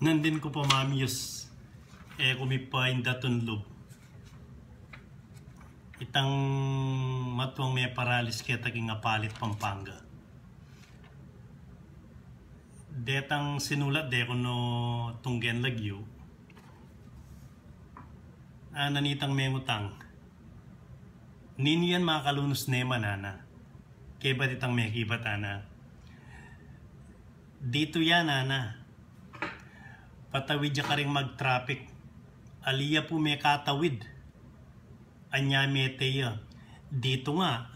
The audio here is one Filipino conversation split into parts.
Nandin ko pa mamiyos kumipain daton loob. Itang matuang may paralis kaya taging apalit Pampanga. Detang sinulat de kuno tunggen lagyo. Nanitang mengutang. Niniyan makalunos nema nana. Kaya ba't itang may kibat ana? Dito yan ana. Patawid ya ka rin mag-traffic. Aliya po may katawid. Anya meteya. Dito nga.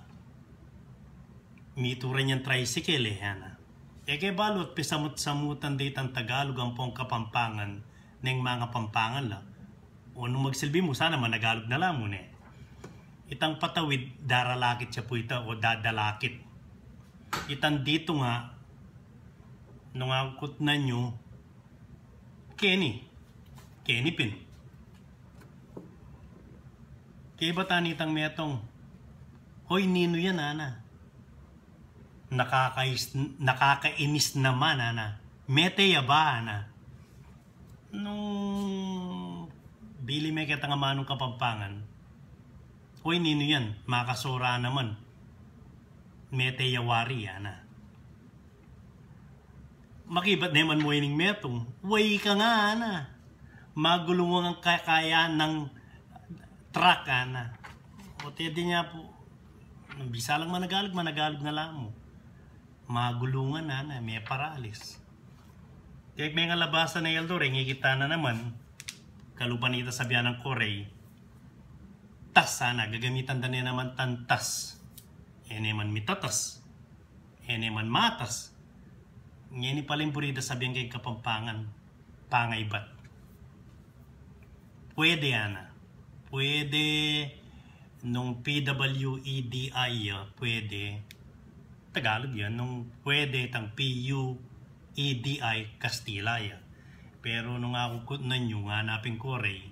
Mituran yung tricycle ana. Kaya balot pisamot-samutan dito ang Tagalog ang pong Kapampangan ng mga Pampangan la. O nung magsilbi mo sana managalog na lang mo ne. Itang patawid daralakit siya po ito o dadalakit. Itang dito nga nung akot na nyo Kenny pin. Kaya ba tanitang metong hoy nino yan ana. Nakakainis naman ana. Meteya ba ana. Nung bili may kita nga manong Kapampangan. Hoy nino yan. Makasura naman. Meteya wari ana. Makibat naman mo ining metong. Way ka nga ana. Magulungan ang kakayaan ng truck ana. O tiyadi niya po. Bisa lang managalog na lang mo. Magulungan ana. May paralis. Kaya may nga labasan na yaldo rin. Ikita na naman. Kalupan ita sabihan ng Korea. Tas sana. Gagamitan na naman tantas. Ene man mitatas. Ene man matas. Ngayon paling purida sabihan kay Kapampangan. Pangaybat. Pwede ana. Pwede nung PWEDI pwede. Tagalog yan. Nung pwede tang PUEDI Kastila ya. Pero nung ako kutnan nyo nga hanapin ko rin.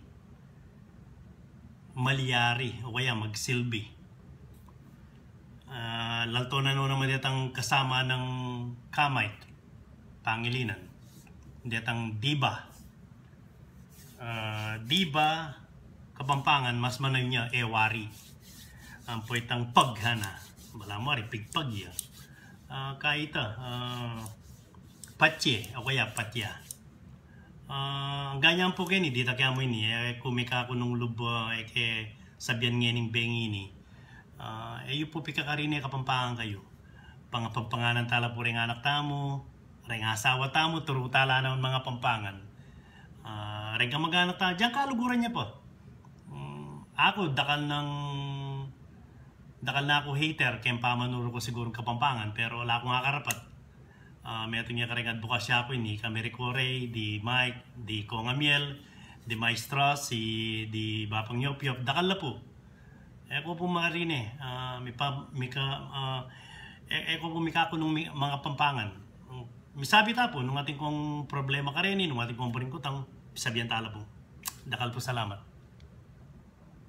Malyari o kaya magsilbi. Lalto na naman ditang kasama ng Kamite. Pangilinan. Ditang Diba. Diba, Kapampangan, mas manaw niya, wari. Ang puwetang paghana. Wala mo rin, pigpag ya. Kahit patye, o kaya patya. Ganyan po kini, dita kaya mo ini, kumika ko nung lubo, sabihan nga ning bengini. Yung po pikakarini Kapampangan kayo. Pangapampanganan tala po rin anak tamo, rin asawa tamo, turo tala naman mga Pampangan. Rin ka mag-anak tamo, diyan kaluguran niya po. Ako, dakal na ako hater, kaya pamanuro ko siguro Kapampangan, pero wala akong akarapat. Meron niya karing advokasya ko ini, Kameri Corey, di Mike, di Kongamiel, di Maestro, di Bapang Yop-Yop, dakal na po. Eko po mga rin eko po mika ko nung mga Pampangan. Misabi ta po, nung ating kong problema ka rin, nung ating kong buring kutang, sabihan tala po. Dakal po, salamat.